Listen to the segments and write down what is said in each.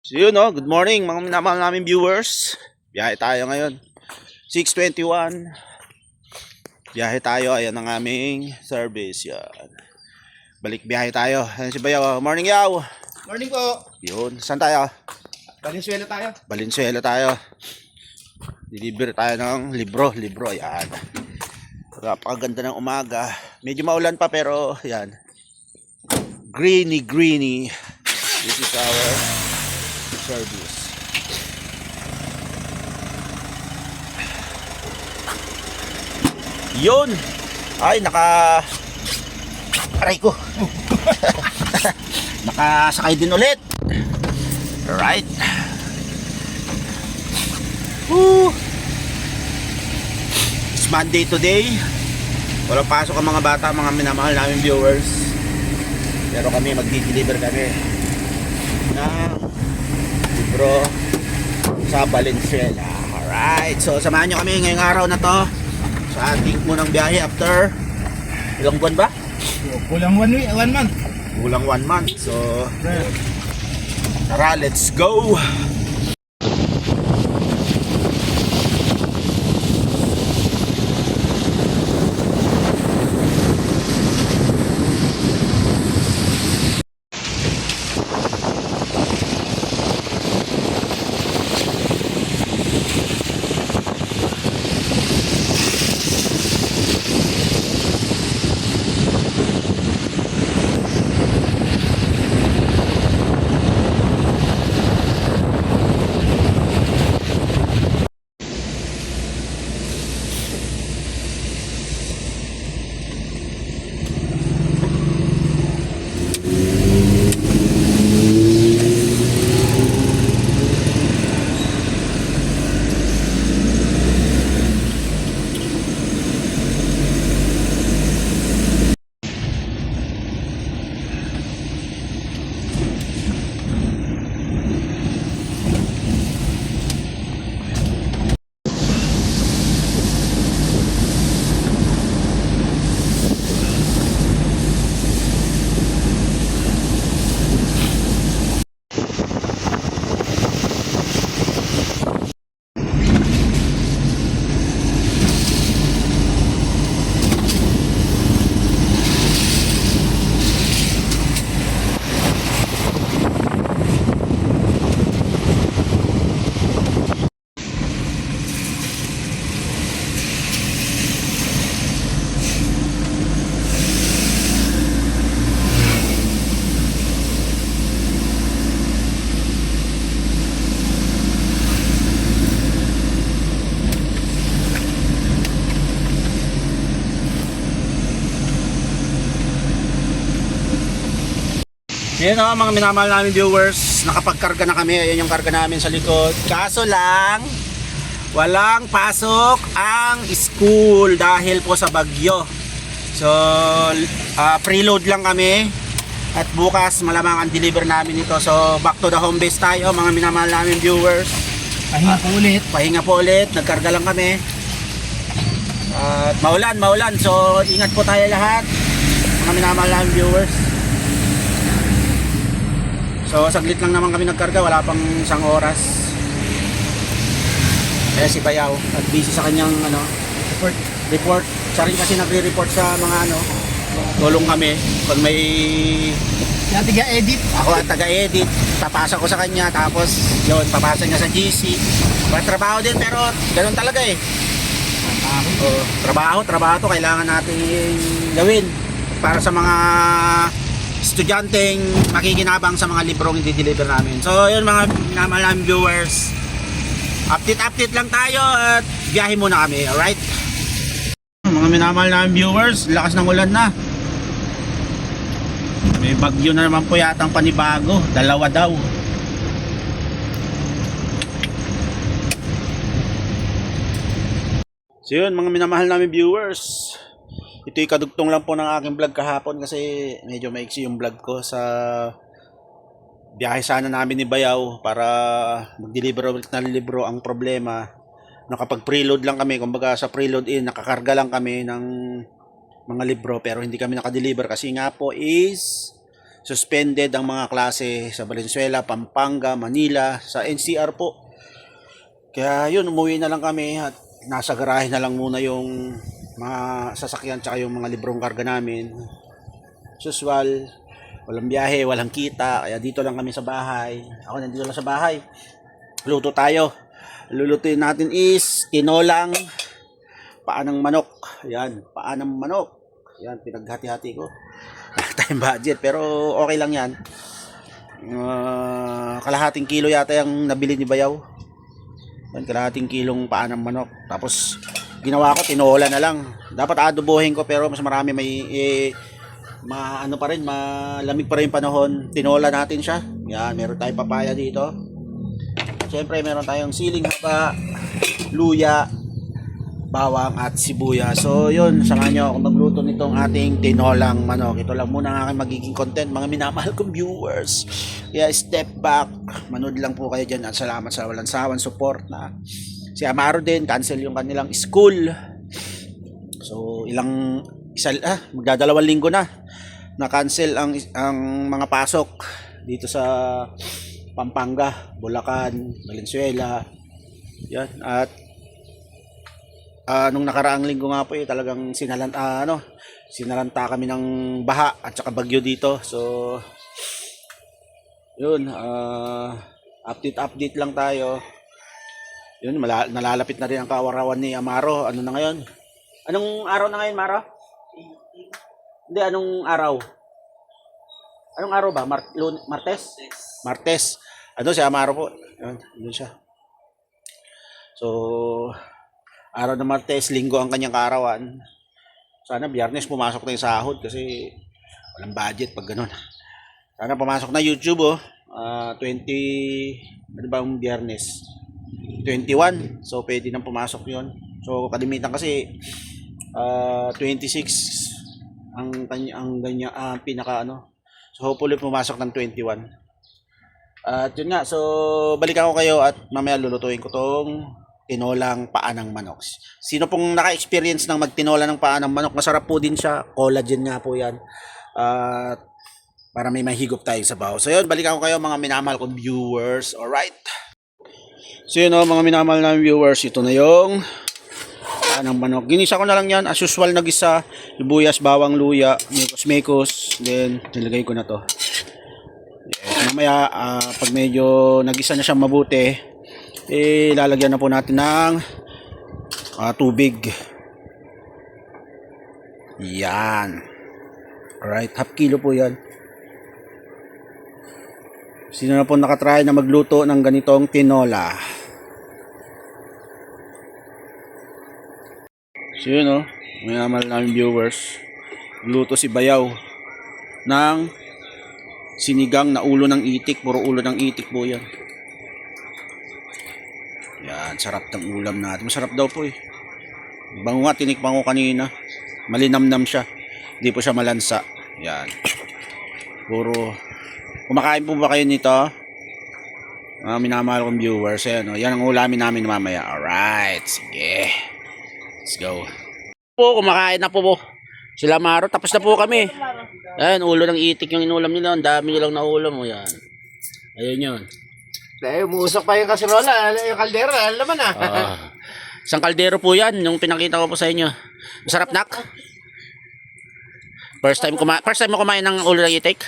So yun, no? Good morning mga minamahal namin viewers. Biyahe tayo ngayon. 6:21. Biyahe tayo. Ayan ang aming service. Yan. Balik biyahe tayo. Ayan si Bayaw. Morning, Yaw. Morning po. Yun. Saan tayo? Valenzuela tayo. Valenzuela tayo. Deliver tayo ng libro. Ayan. Napakaganda ng umaga. Medyo maulan pa pero yan. Greeny. This is our service. Yun. Ay, aray ko. Nakasakay din ulit. Alright. Woo. It's Monday today. Walang pasok ang mga bata, mga minamahal namin viewers. Pero kami, magdi-deliver kami ng libro sa Valenzuela. Alright. So, samahan nyo kami ngayong araw na to sa ating munang biyahe after ilang buwan ba? Kulang one month. Kulang 1 month. So, tara, let's go! Yan o, mga minamahal namin viewers, nakapagkarga na kami. Ayan yung karga namin sa likod. Kaso lang, walang pasok ang school dahil po sa bagyo. So, preload lang kami. At bukas malamang ang deliver namin ito. So, back to the home base tayo, mga minamahal namin viewers. Pahinga Pahinga po po ulit. ulit, nagkarga lang kami. At maulan. So, ingat po tayo lahat, mga minamahal namin viewers. So saglit lang naman kami nagkarga, wala pang isang oras. Kaya si Bayaw at busy sa kanyang report. Siya rin kasi nagre-report sa mga tulong kami pag may Tiga-edit. ako at taga-edit, papasa ko sa kanya, tapos yun, papasa niya sa GC. Trabaho din pero ganun talaga eh. Trabaho to kailangan natin gawin para sa mga estudyanteng makikinabang sa mga librong i-deliver namin. So yun mga minamahal namin viewers, update lang tayo at biyahe muna kami. Alright, mga minamahal namin viewers, lakas ng ulan na. May bagyo na naman po yatang panibago, dalawa daw. So yun mga minamahal namin viewers, ito'y kadugtong lang po ng aking vlog kahapon kasi medyo maiksi yung vlog ko sa biyahe sana namin ni Bayaw para mag-deliver ulit ng libro. Ang problema, nakapag preload lang kami, kumbaga sa preload in, nakakarga lang kami ng mga libro pero hindi kami nakadeliver kasi nga po is suspended ang mga klase sa Valenzuela, Pampanga, Manila, sa NCR po. Kaya yun, umuwi na lang kami at nasa garahe na lang muna yung mga sasakyan tsaka yung mga librong karga namin. Usual, walang biyahe, walang kita, kaya dito lang kami sa bahay. Ako nandito lang sa bahay. Luto tayo. Lulutuin natin is tinolang paanang manok. Yan, paanang manok. Yan, pinaghati-hati ko. Time budget, pero okay lang yan. Kalahating kilo yata yung nabili ni Bayaw. Yan, kalahating kilong paanang manok. Tapos, ginawa ko, tinola na lang. Dapat adobohin ko, pero mas marami may, ano pa rin, malamig pa rin yung panahon. Tinola natin siya. Yan, meron tayong papaya dito. Siyempre, meron tayong siling haba, luya, bawang at sibuyas. So yun, samahan nyo ako magluto nitong ating tinolang manok. Ito lang muna ang aking magiging content, mga minamahal kong viewers. Kaya step back, manood lang po kayo dyan at salamat sa walang sawang support na si Amaro din, cancel yung kanilang school. So magdadalawang linggo na cancel ang mga pasok dito sa Pampanga, Bulacan, Valenzuela. Yan, at nung nakaraang linggo nga po talagang sinalanta kami ng baha at saka bagyo dito. So yun, update lang tayo. Yun, nalalapit na rin ang kaarawan ni Amaro. Ano na ngayon? Anong araw na ngayon, Maro? Hindi, anong araw? Anong araw ba? Martes? Martes. Ano si Amaro po? Yun siya. So araw na Martes, linggo ang kanyang kaarawan. Sana Biyernes pumasok na yung sahod kasi walang budget pag ganun. Sana pumasok na YouTube 20, ano ba ang Biyernes? 21. So pwede nang pumasok yon. So kalimitan kasi 26 ang ganyan pinaka ano. So hopefully pumasok ng 21. At yun nga, so balikan ko kayo at mamaya lulutuin ko tong tinolang paanang manok. Sino pong naka-experience ng magtinola ng paanang manok? Masarap po din siya. Collagen nga po yan. Para may mahigop tayo sa baho. So yun, balikan ko kayo mga minamahal kong viewers. Alright. So yun mga minamahal na viewers. Ito na yung paanang manok. Ginisa ko na lang yan. As usual na gisa. Lubuyas, bawang, luya, mekos. Then nilagay ko na to. Mamaya pag medyo nagisa na siya mabuti, lalagyan na po natin ng tubig. Yan. Alright, half kilo po yan. Sino na po nakatry na magluto ng ganitong tinola? So yun may amal namin viewers. Luto si Bayaw ng sinigang na ulo ng itik. Puro ulo ng itik po yan. Yan, sarap ng ulam natin. Masarap daw po Bango nga, tinikman ko kanina. Malinamnam siya. Hindi po siya malansa. Yan. Puro. Kumakain po ba kayo nito? Minamahal kong viewers. Yan ang ulamin namin mamaya. Alright, sige. Let's go. Po, kumakain na po. Sila Maro, tapos na po kami. Ayan, ulo ng itik yung inulam nila. Ang dami nilang naulam mo yan. Ayun yun. Umusok pa yung kaserola, yung kaldera, alam mo na. Isang kaldero po yan, yung pinakita ko po sa inyo. Masarap, nak? First time mo kumain ng ulo ng itik?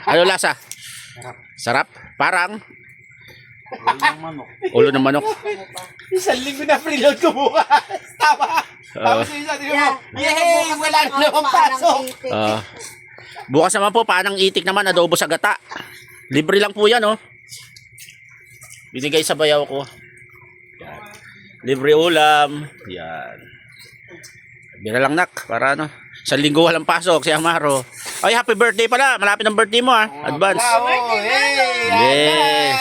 Ano lasa? Sarap. Parang? Ulo ng manok. Isang linggo na preload ko bukas. Tama. Tapos isa, tingnan mo. Yay! Wala na naman pasok. Bukas naman po, paanang itik naman, adobo sa gata. Libre lang po yan, Binigay sa Bayaw ko. Yan. Libre ulam. Yan. Bira lang, nak. Para Sa linggo walang pasok, si Amaro. Ay, happy birthday pala. Malapit ang birthday mo, Advance. Yes.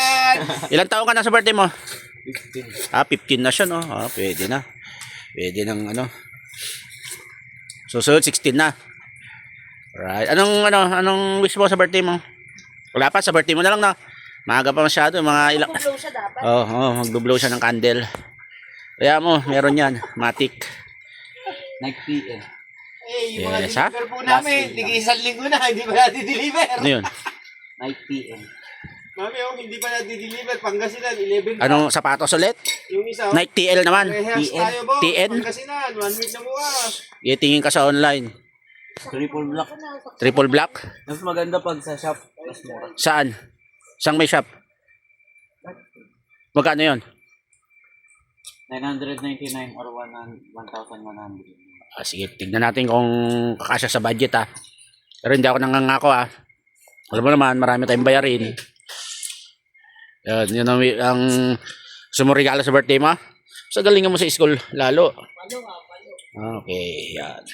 Ilang taon ka na sa birthday mo? 15. 15 na siya, pwede na. Pwede ng Susunod, 16 na. Right. Anong wish mo sa birthday mo? Wala pa, sa birthday mo na lang, Maaga pa masyado, mga ilang. Mag-blow siya dapat. Mag-blow siya ng candle. Kaya mo, meron yan, matic. Night PM. yung mga Yes, ha? deliver po namin, tigi isang linggo na, hindi pa natin deliver. Ano yun? 9 p.m. Mami, hindi pa natin deliver. Pangasinan, 11 pa. Anong sapatos ulit? Yung isa, Nike TL naman. Rehas tayo, bo. TN? Pangasinan, 1 week na bukas. Itingin ka sa online. Triple block. Triple black? Mas maganda pag sa shop. Mas mura. Saan? Saan may shop? Magkano yun? 999 or 1,100. Sige, tignan natin kung kakasya sa budget Pero hindi ako nangangako Alam mo naman, marami tayong bayarin. Yun ang gusto mo regalo sa birthday mo? Sa galingan mo sa school, lalo. Okay, yan.